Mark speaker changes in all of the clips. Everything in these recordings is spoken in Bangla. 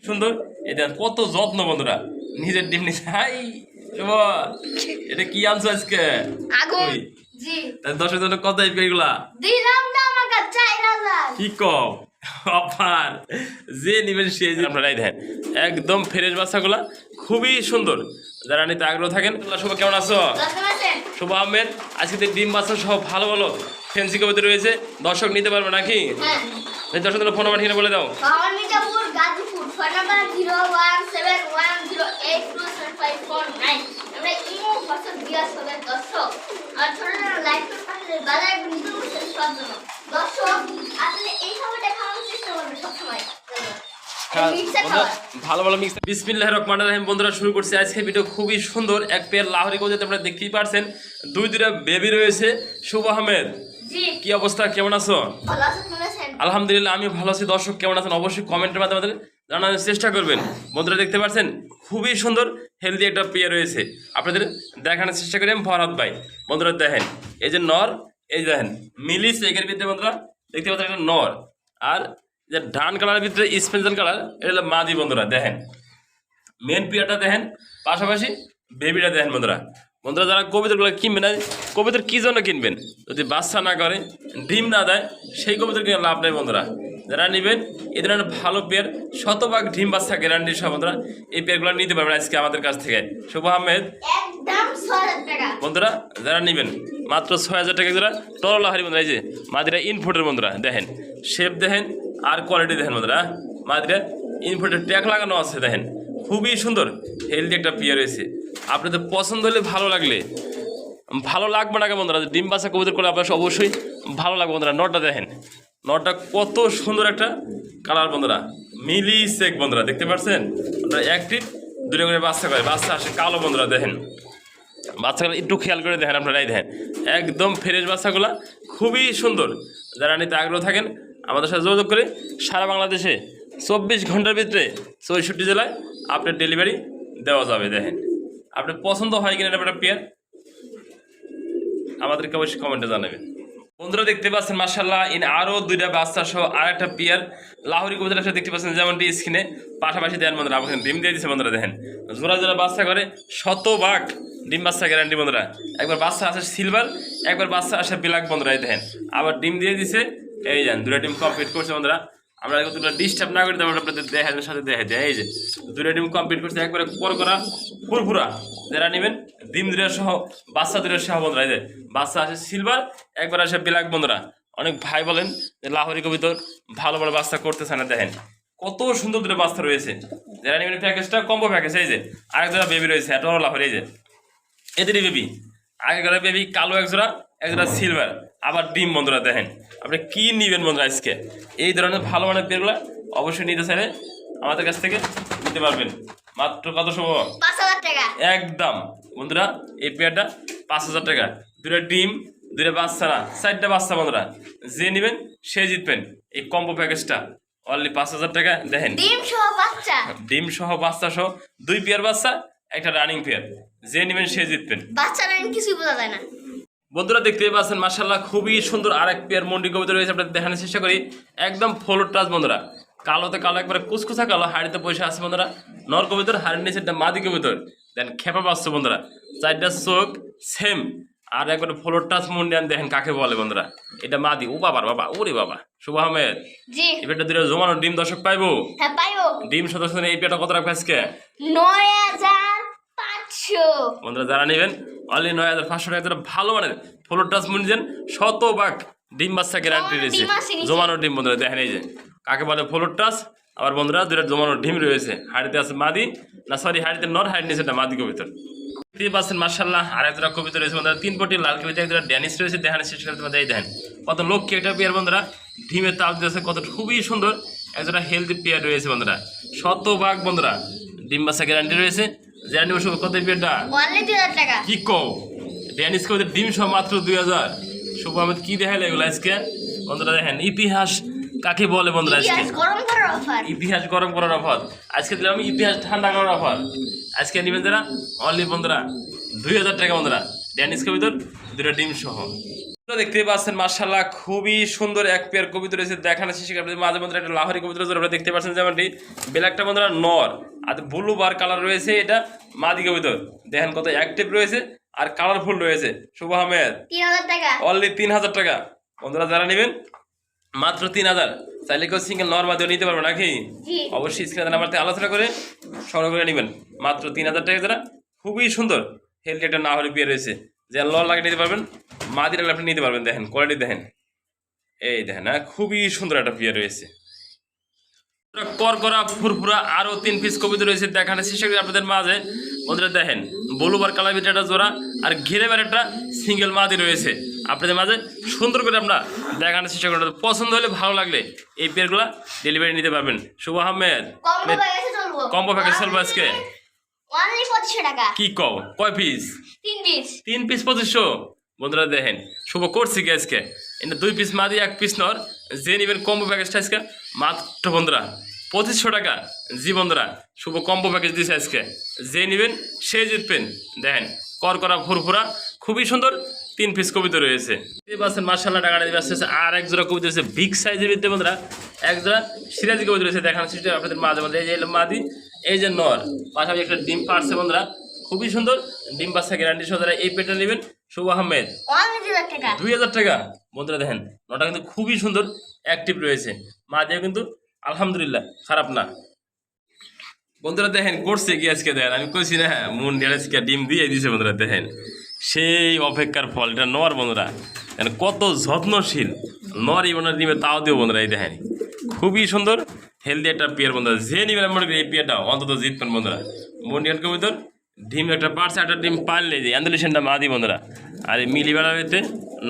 Speaker 1: সুন্দর। এটা কত যত্ন বন্ধুরা, নিজের ডিম নিচ্ছে। হাই এটা কি আনছো আজকে?
Speaker 2: আগুন। জি।
Speaker 1: দশের জন্য কত এগুলা
Speaker 2: দিলাম না আমাকে 4000।
Speaker 1: কি কম অফার, যে নিবেন সে আপনারাই দেন। একদম ফ্রেশ বাচ্চাগুলা খুবই সুন্দর। যারা নিতে আগ্রহ থাকেন, শুভ কেমন আছো? শুভ আহমেদ, আজকে ডিম বাচ্চা সব ভালো ভালো ফ্যান্সি কবিতা রয়েছে, দর্শক নিতে পারবে নাকি?
Speaker 2: হ্যাঁ।
Speaker 1: দর্শকদের ফোন নাম্বার ঠিকানা বলে দাও।
Speaker 2: Mirzapur Gazipur, phone number 01710275449। আমরা ইমো হোয়াটসঅ্যাপ দিয়া সবাই দর্শক আর ছোটরা লাইক করে পাঠালে বাজারে নিতে বসে সব জন্য দর্শক আসলে এই সময়টা খাওয়ার চেষ্টা করবে সব সময়।
Speaker 1: ভালো ভালো মিক্স। বিসমিল্লাহির রহমানির রহিম। বন্ধুরা শুরু করছি আজকে ভিডিও খুবই সুন্দর এক পেয়ার লাহোরি কবুতর, আপনারা দেখতেই পারছেন দুইটা বেবি রয়েছে। শুভ আহমেদ,
Speaker 2: জি
Speaker 1: কি অবস্থা, কেমন আছো?
Speaker 2: ভালো আছেন? কেমন আছেন?
Speaker 1: আলহামদুলিল্লাহ আমি ভালো আছি। দর্শক কেমন আছেন অবশ্যই কমেন্টের মাধ্যমে জানানোর চেষ্টা করবেন। বন্ধুরা দেখতে পাচ্ছেন খুবই সুন্দর হেলদি একটা পেয়ার রয়েছে, আপনাদের দেখানোর চেষ্টা করি আমি ফরহাদ ভাই। বন্ধুরা দেখেন এই যে নর, এই দেখেন মিলিস একের ভিতরে বন্ধুরা দেখতে পাচ্ছেন একটা নর, আর যে ডান কালারের ভিতরে স্পেন্সাল কালার এটা হলো মাদি। বন্ধুরা দেখেন মেন পেয়ারটা দেখেন, পাশাপাশি বেবিটা দেখেন। বন্ধুরা বন্ধুরা যারা কবিতাগুলো কিনবেন, কবিতার কী জন্য কিনবেন? যদি বাচ্চা না করে, ডিম না দেয়, সেই কবিতার কিনে লাভ নেই। বন্ধুরা যারা নেবেন এই ধরনের ভালো পেয়ার, শতভাগ ডিম বাচ্চা গ্যারান্টি সহ বন্ধুরা এই পেয়ারগুলো নিতে পারবেন আজকে আমাদের কাছ থেকে। শুভ আহমেদ,
Speaker 2: একদম 6000 টাকা।
Speaker 1: বন্ধুরা যারা নেবেন মাত্র 6000 টাকা জোড়া টরল লাহোরি। বন্ধুরা এই যে মাদিরা ইনফোর্টের, বন্ধুরা দেখেন শেপ দেখেন আর কোয়ালিটি দেখেন। বন্ধুরা মাদিরা ইনফোর্টের ট্যাগ লাগানো আছে, দেখেন খুবই সুন্দর হেলদি একটা পেয়ার রয়েছে। আপনাদের পছন্দ হলে, ভালো লাগলে, ভালো লাগবে না বন্ধুরা ডিম বাচ্চা কবুতর করলে আপনার অবশ্যই ভালো লাগবে। বন্ধুরা নটটা দেখেন, নটটা কত সুন্দর একটা কালার। বন্ধুরা মিলি সেক, বন্ধুরা দেখতে পাচ্ছেন আপনারা অ্যাক্টিভ দুটো করে বাচ্চা করে, বাচ্চা আসে কালো। বন্ধুরা দেখেন বাচ্চাগুলো একটু খেয়াল করে দেখেন, আপনারাই দেখেন একদম ফ্রেশ বাচ্চাগুলো খুবই সুন্দর। যারা নিতে আগ্রহ থাকেন আমাদের সাথে যোগাযোগ করে সারা বাংলাদেশে 24 ঘন্টার ভিতরে 64 জেলায় আপনার ডেলিভারি দেওয়া যাবে। দেখেন আপনার পছন্দ হয় কিনা একটা পেয়ার আমাদেরকে অবশ্যই কমেন্টে জানাবেন। বন্ধুরা দেখতে পাচ্ছেন মাশাআল্লাহ আরও দুইটা বাচ্চা সহ আর একটা পেয়ার লাহোরি কবুতর একটা দেখতে পাচ্ছেন, যেমনটি স্ক্রিনে পাশাপাশি দেন। বন্ধুরা আমাকে ডিম দিয়ে দিচ্ছে। বন্ধুরা দেখেন জোড়া জোড়া বাচ্চা করে, শতভাগ ডিম বাচ্চা গ্যারান্টি। বন্ধুরা একবার বাচ্চা আসে সিলভার, একবার বাচ্চা আসে ব্ল্যাক। বন্ধুরা এই দেখেন আবার ডিম দিয়ে দিছে, এই যান দুটা ডিম কমপ্লিট করছে। বন্ধুরা আমরা দুটো ডিস্টার্ব না করি, তারপর আপনাদের দেখার সাথে দেখা যায়। এই যে দুটো ডিম কমপ্লিট করছে, একবারে করা ফুরফুরা। যারা নেবেন ডিম দুটো সহ বাচ্চা দুটো সহ। বন্ধুরা এই যে বাচ্চা আসে সিলভার, একবার আসে ব্ল্যাক। বন্ধুরা অনেক ভাই বলেন যে লাহোরি কবিতর ভালো ভালো বাচ্চা করতেছে না, দেখেন কত সুন্দর দুটো বাচ্চা রয়েছে। যারা নেবেন প্যাকেজটা কম্বো প্যাকেজ। এই যে আরেক জোড়া বেবি রয়েছে, এটা লাহোরি। এই যে এদেরই বেবি, আগেকার বেবি কালো একজোড়া, একজোড়া সিলভার, আবার ডিম। বন্ধুরা দেখেন আপনি কি নিবেন বন্ধুরা আজকে এই ধরনের ভালো মানের পেয়ারগুলো অবশ্যই নিতে চাইলে আমাদের কাছ থেকে নিতে পারবেন। মাত্র কত সময়?
Speaker 2: 5000 টাকা
Speaker 1: একদম। বন্ধুরা এই পেয়ারটা 5000 টাকা, দুটো ডিম, দুটো বাচ্চা না 4টা বাচ্চা। বন্ধুরা যে নেবেন সে জিতবেন এই কম্বো প্যাকেজটা অনলি 5000 টাকা। দেখেন
Speaker 2: ডিম সহ বাচ্চা,
Speaker 1: ডিম সহ বাচ্চা সহ 2 পেয়ার বাচ্চা, একটা রানিং পেয়ার, যে নেবেন সে জিতবেন।
Speaker 2: বাচ্চা রানিং কিছুই বোঝা যায় না।
Speaker 1: বন্ধুরা দেখতেই পাচ্ছেন মাশাআল্লাহ খুবই সুন্দর আরেক পেয়ার মন্ডি কবুতর রয়েছে, আপনাদের দেখানোর চেষ্টা করি। একদম ফ্লোর টাচ। বন্ধুরা কালোতে কালো, একবারে কুচকুচা কালো, হাড়িতে পয়সা আছে। বন্ধুরা নর কবুতর, হাড়ির নিচে একটা মাদি কবুতর, দেন খেপা পাচ্ছ। বন্ধুরা 4টা চোখ সেম, আর একবারে ফ্লোর টাচ মন্ডিয়ান দেখেন কাকে বলে। বন্ধুরা এটা মাদি। ও বাবার বাবা, ওরে বাবা। শুভ আহমেদ,
Speaker 2: জি
Speaker 1: এই পেয়ারটা দুটো জমানো ডিম দর্শক পাইবো?
Speaker 2: হ্যাঁ পাইবো।
Speaker 1: ডিম সদস্য এই পেয়ারটা কত রাখবে আজকে?
Speaker 2: 9500।
Speaker 1: বন্ধুরা যারা নেবেন অনলি 9500 টাকা ভালো মানের ফ্লোর টাচ মুন্ডিয়ান, শতভাগ ডিম বাচ্চা গ্যারান্টি রয়েছে, জমানো ডিম। বন্ধুরা দেখেন এই যে কাকে বলে ফ্লোর টাচ। আবার বন্ধুরা দুটো জমানো ডিম রয়েছে, হাড়িতে আছে মাদি, না সরি হাড়িতে নর, হাড়ির নিচে একটা মাদি কবিতর। দেখতে পাচ্ছেন মাশাআল্লাহ আর এক জোড়া কবিতর রয়েছে। বন্ধুরা 3 পটি লাল কবিতা, এক জোড়া ড্যানিশ রয়েছে। দেখানোর চেষ্টা করতে পারে। এই দেখেন কত লক্ষ্য একটা পেয়ার। বন্ধুরা ডিমের তাপ দিয়েছে কত খুবই সুন্দর, এক জোড়া হেলদি পেয়ার রয়েছে। বন্ধুরা শতভাগ বন্ধুরা ডিম বাচ্চা গ্যারান্টি রয়েছে। জানি ওসব কত পেয়ারটা
Speaker 2: অনলি 2000 টাকা।
Speaker 1: কি কও ড্যানিশ কবিতার ডিম সহ মাত্র 2000। শুভ আহমেদ কি দেখাইলে এগুলো আজকে? বন্ধুরা দেখেন ইতিহাস কাকে বলে। বন্ধুরা আজকে
Speaker 2: গরম করার অফার,
Speaker 1: ইতিহাস গরম করার অফার। আজকে দিলাম ইতিহাস ঠান্ডা করার অফার। আজকে নিবেন যারা অনলি বন্ধুরা 2000 টাকা। বন্ধুরা ড্যানিশ কবিতর দুটো ডিম সহ। তো দেখতেই পাচ্ছেন মাশাআল্লাহ খুবই সুন্দর এক পেয়ার কবুতর রয়েছে দেখানোর শেষে আপনাদের মাঝে মধ্যে একটা লাহোরি কবুতর জোড়া আপনারা দেখতে পাচ্ছেন যেমনটি ব্ল্যাকটা বন্ধুরা নর আর ব্লু বার কালার রয়েছে এটা মাদি কবুতর দেখেন কত অ্যাক্টিভ রয়েছে আর কালারফুল রয়েছে। শুভ আহমেদ
Speaker 2: 3000 টাকা
Speaker 1: অনলি 3000 টাকা বন্ধুরা যারা নেবেন মাত্র 3000 চাইলে কেউ সিঙ্গেল নর মাদিও নিতে পারবে নাকি
Speaker 2: জি
Speaker 1: অবশ্যই স্ক্রিনে নাম্বারতে আলোচনা করে সংগ্রহ করে নেবেন মাত্র 3000 টাকা যারা খুবই সুন্দর হেলদি একটা লাহোরি পেয়ার রয়েছে যে লল লাগিয়ে নিতে পারবেন মাদি লাগলে আপনি নিতে পারবেন দেখেন কোয়ালিটি দেখেন এই দেখেন খুবই সুন্দর একটা পেয়ার রয়েছে করকরা ফুরফুরা আরো 3 পিস কবুতর রয়েছে দেখানোর চেষ্টা করি আপনাদের মাঝে বন্ধুরা দেখেন বলুবার কালার ভিতরে একটা জোড়া আর ঘিরে বের একটা সিঙ্গেল মাদি রয়েছে আপনাদের মাঝে সুন্দর করে আমরা দেখানোর চেষ্টা করি পছন্দ হলে ভালো লাগলে এই পেয়ারগুলো ডেলিভারি নিতে পারবেন। শুভ আহমেদ
Speaker 2: কম্বো প্যাকেজে চলবো
Speaker 1: কম্বো প্যাকেজ চলবে আজকে
Speaker 2: অনলি 2500 টাকা
Speaker 1: কি কও কয় পিস
Speaker 2: 3 পিস
Speaker 1: 3 পিস 2500 বন্ধুরা দেখেন শুভ করছি কি আজকে এটা 2 পিস মাদি 1 পিস নর যে নেবেন কম্বো প্যাকেজটা আজকে মাত্র বন্ধুরা 2500 টাকা। জি বন্ধুরা শুভ কম্বো প্যাকেজ দিয়েছে আজকে যে নেবেন সে জিতবেন দেখেন করকরা ফুরফুরা খুবই সুন্দর 3 পিস কবিতা রয়েছে এই পাচ্ছেন মাশাআল্লাহ টাকাটা দিয়ে আসছে আর এক জোড়া কবিতা রয়েছে বিগ সাইজের ভিতরে বন্ধুরা এক জোড়া সিরাজি কবিতা রয়েছে দেখানোর চেষ্টা আপনাদের মাঝে মাঝে এই যে মাদি এই যে নর পাশাপাশি একটা ডিম পারছে বন্ধুরা খুবই সুন্দর ডিম বাচ্চা গ্যারান্টি সহ যারা এই পেটা নেবেন। শুভ আহমেদ
Speaker 2: অনলি 2000 টাকা
Speaker 1: 2000 টাকা বন্ধুরা দেখেন নটা কিন্তু খুবই সুন্দর অ্যাক্টিভ রয়েছে মাদিও কিন্তু আলহামদুলিল্লাহ খারাপ না বন্ধুরা দেখেন করছে কি আজকে দেখেন আমি কইছি না মন আজকে ডিম দিয়ে দিয়েছে বন্ধুরা দেখেন সেই অপেক্ষার ফল এটা নর বন্ধুরা দেখেন কত যত্নশীল নর এই বন্ধুরা ডিমে তাও দিও বন্ধুরা এই দেখেন খুবই সুন্দর হেলদি একটা পেয়ার বন্ধুরা যে নিবেন মনে করি এই পেয়ারটা অন্তত জিতবেন বন্ধুরা মন্ডিয়ান কবিতর ডিম একটা পারছে একটা ডিম পারলে যে অ্যান্ডুলেশনটা মাদি বন্ধুরা আর এই মিলি বেড়াতে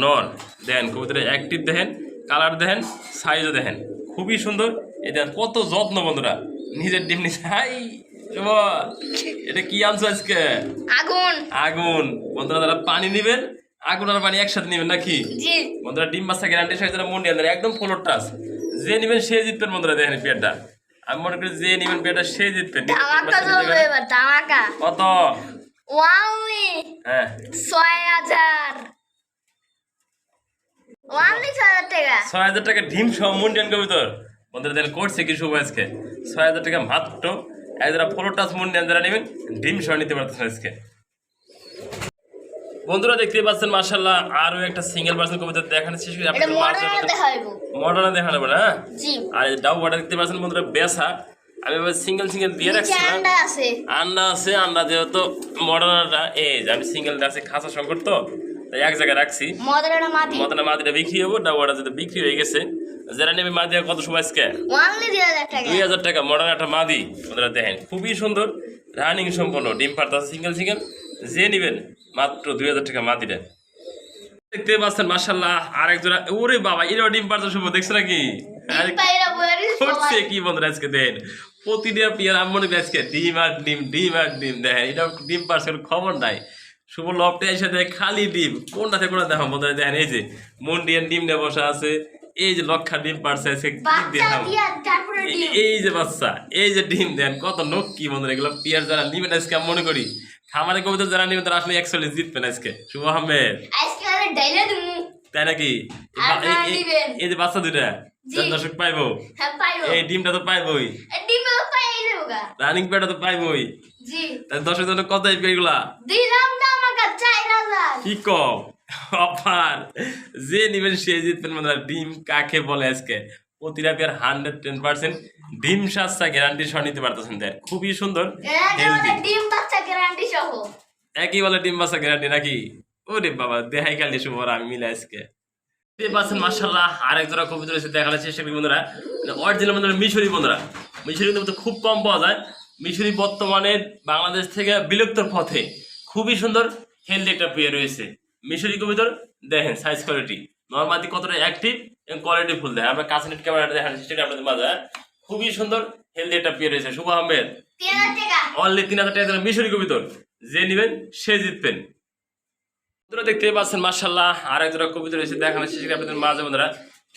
Speaker 1: নর দেখেন কবিতরে অ্যাক্টিভ দেখেন কালার দেখেন সাইজও দেখেন খুবই সুন্দর এই দেখেন কত যত্ন বন্ধুরা নিজের ডিম নিচে হাই এটা কি আনছো আজকে
Speaker 2: আগুন
Speaker 1: আগুন বন্ধুরা যারা পানি নেবেন আগুন আর পানি একসাথে নেবেন নাকি
Speaker 2: জি
Speaker 1: বন্ধুরা ডিম বাচ্চা গ্যারান্টি সহ যারা মন্ডিয়ান একদম ফ্লোর টাচ যে নেবেন সে জিতবেন বন্ধুরা দেখেন পেয়ারটা আমি মনে করি যে নেবেন পেয়ারটা সে জিতবেন
Speaker 2: ধামাকা চলবে এবার ধামাকা
Speaker 1: কত
Speaker 2: ওয়ানলি
Speaker 1: হ্যাঁ
Speaker 2: 6000 ওয়ানলি 6000 টাকা
Speaker 1: 6000 টাকা ডিম সহ মন্ডিয়ান কবিতর বন্ধুরা দেখেন করছে কি শুভ আজকে 6000 টাকা মাত্র যারা ফ্লোর টাচ মন্ডিয়ান যারা নেবেন ডিম সহ নিতে পারতেছেন আজকে বন্ধুরা দেখতে পাচ্ছেন মাশাআল্লাহ আরো একটা সিঙ্গেল পার্সন কবিতা দেখানো শেষ করে
Speaker 2: এটা মডার্ন দেখাইবো
Speaker 1: মডার্ন দেখানো বড় হ্যাঁ
Speaker 2: জি
Speaker 1: আর ডাউ ওয়াটার দেখতে পাচ্ছেন বন্ধুরা বেসা আমি এবার সিঙ্গেল সিঙ্গেল দিয়ে রাখছি না
Speaker 2: আন্ডা আছে
Speaker 1: আন্ডা আছে আন্ডা যেহেতু মডার্নটা এই যে আমি সিঙ্গেলটা আছে খাসা সংকট তো তাই এক জায়গায় রাখছি
Speaker 2: মডার্ন মাটি
Speaker 1: মদনা মাদিটা বিক্রি হবো ডাউ ওয়াটার যদি বিক্রি হয়ে গেছে যারা নেবে মাদি কত সময় আজকে
Speaker 2: ওয়ানলি 2000 টাকা
Speaker 1: 2000 টাকা মডার্ন একটা মাদি বন্ধুরা দেখেন খুবই সুন্দর রানিং সম্পন্ন ডিম পারতা সিঙ্গেল সিঙ্গেল যে নেবেন মাত্র 2000 টাকা মাদিটা দেখতে পাচ্ছেন মাশাআল্লাহ আরেক জোড়া ওরে বাবা এরও ডিম পারতা শুভ দেখছো নাকি
Speaker 2: পায়রা বয়ারি
Speaker 1: করছে কি বন্ধুরা আজকে দেখেন প্রতিটা পিয়ার আমি মনে করি আজকে ডিম আর ডিম দেখেন এটা ডিম পারছে খবর নাই শুভ লপটে এসে দেখে খালি ডিম কোনটা থেকে কোনটা দেখো বন্ধুরা দেখেন এই যে মন্ডিয়ান ডিম নিয়ে বসা আছে এই যে লক্ষা ডিম পারছে আজকে কি
Speaker 2: বাচ্চা
Speaker 1: দেখাম
Speaker 2: দিয়া তারপরে ডিম
Speaker 1: এই যে বাচ্চা এই যে ডিম দেন কত নক কি বন্ধুরা এগুলো পিয়ার যারা নিবেন আজকে আমি মনে করি খামারে কবিতা যারা নিবেন তারা আসলে 140 জিতবেন আজকে। শুভ আহমেদ
Speaker 2: আজকে আমি ডাইলা দিমু
Speaker 1: তাই নাকি
Speaker 2: আপনারা নিবেন।
Speaker 1: এই যে বাচ্চা দুটা
Speaker 2: জি।
Speaker 1: দর্শক পাইবো
Speaker 2: হ্যাঁ পাইবো
Speaker 1: এই ডিমটা তো পাইবোই
Speaker 2: ডিম তো পাই দেবগা
Speaker 1: রানিং প্যাডটা তো পাইবোই
Speaker 2: জি
Speaker 1: তাই দর্শক জন্য কত আইবে এগুলা
Speaker 2: দিলাম না আমাকে 4000
Speaker 1: কি কম অফার যে নিবেন সে জিতবেন মানে ডিম কাকে বলে আজকে প্রতিটা পেয়ার 110% ডিম সাচ্চা গ্যারান্টি সহ নিতে পারতেছেন দেন খুবই সুন্দর হেলদি
Speaker 2: ডিম বাচ্চা গ্যারান্টি সহ
Speaker 1: একই বলে ডিম বাচ্চা গ্যারান্টি নাকি ওরে বাবা দেখাই খালি শুভরা আমি মিলে আজকে পাচ্ছেন মাশাআল্লাহ আরেক জোড়া কবুতর রয়েছে দেখানোর চেষ্টা করি বন্ধুরা অরিজিনাল বন্ধুরা মিশরি বন্ধুরা মিশরি কিন্তু খুব কম পাওয়া যায় মিশরি বর্তমানে বাংলাদেশ থেকে বিলুপ্তর পথে খুবই সুন্দর হেলদি একটা পেয়ার রয়েছে মিশরি কবুতর দেখেন সাইজ কোয়ালিটি নরমালি কতটা অ্যাক্টিভ এবং কোয়ালিটি ফুল দেয় আমরা কাছে নেট ক্যামেরাটা দেখানোর চেষ্টা করি আপনাদের মাঝে খুবই সুন্দর হেলদি একটা পেয়ার রয়েছে। শুভ আহমেদ
Speaker 2: 3000 টাকা
Speaker 1: অনলি 3000 টাকা মিশরি কবুতর যে নেবেন সে জিতবেন। বন্ধুরা দেখতে পাচ্ছেন মাশাআল্লাহ আরেক জোড়া কবুতর রয়েছে দেখানোর চেষ্টা করি আপনাদের মাঝে বন্ধুরা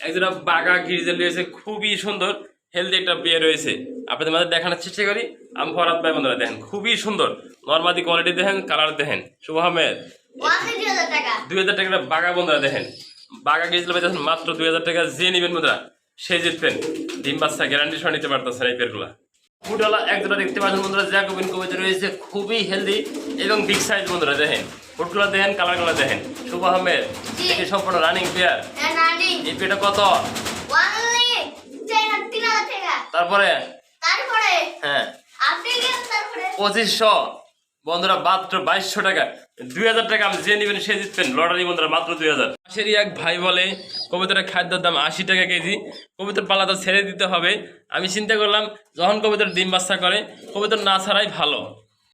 Speaker 1: এক জোড়া বাগা গিরিজেল রয়েছে খুবই সুন্দর হেলদি একটা পেয়ার রয়েছে আপনাদের মাঝে দেখানোর চেষ্টা করি আমি ফরাদ ভাই বন্ধুরা দেখেন খুবই সুন্দর নরমালি কোয়ালিটি দেখেন কালার দেখেন। শুভ আহমেদ
Speaker 2: 2000 টাকা
Speaker 1: 2000 টাকা বাগা বন্ধুরা দেখেন বাঘা গিয়েছিল পাইতেছেন মাত্র 2000 টাকা। যে নেবেন বন্ধুরা সে জিতবেন, ডিম বাচ্চা গ্যারান্টি সহ নিতে পারতেছেন এই পেয়ারগুলা। ফুটওয়ালা এক জোড়া দেখতে পাচ্ছেন বন্ধুরা, জ্যাকোবিন কবুতর রয়েছে, খুবই হেলদি এবং বিগ সাইজ বন্ধুরা। দেখেন ফুটগুলো দেখেন, কালারগুলো দেখেন। শুভ আহমেদ এটি সম্পূর্ণ রানিং পেয়ার।
Speaker 2: হ্যাঁ নানি
Speaker 1: এই পেয়ারটা কত?
Speaker 2: ওয়ানলি 3000 টাকা।
Speaker 1: তারপরে
Speaker 2: হ্যাঁ আপনি গেলেন তারপরে
Speaker 1: 2500 বন্ধুরা, মাত্র 2200 টাকা। 2000 টাকা আপনি যে নেবেন সে জিতবেন। লটারি বন্ধুরা মাত্র 2000। পাশেরই এক ভাই বলে কবুতরের খাদ্যের দাম 80 টাকা কেজি, কবুতর পালা তো ছেড়ে দিতে হবে। আমি চিন্তা করলাম যখন কবুতর ডিম বাচ্চা করে কবুতর না ছাড়াই ভালো।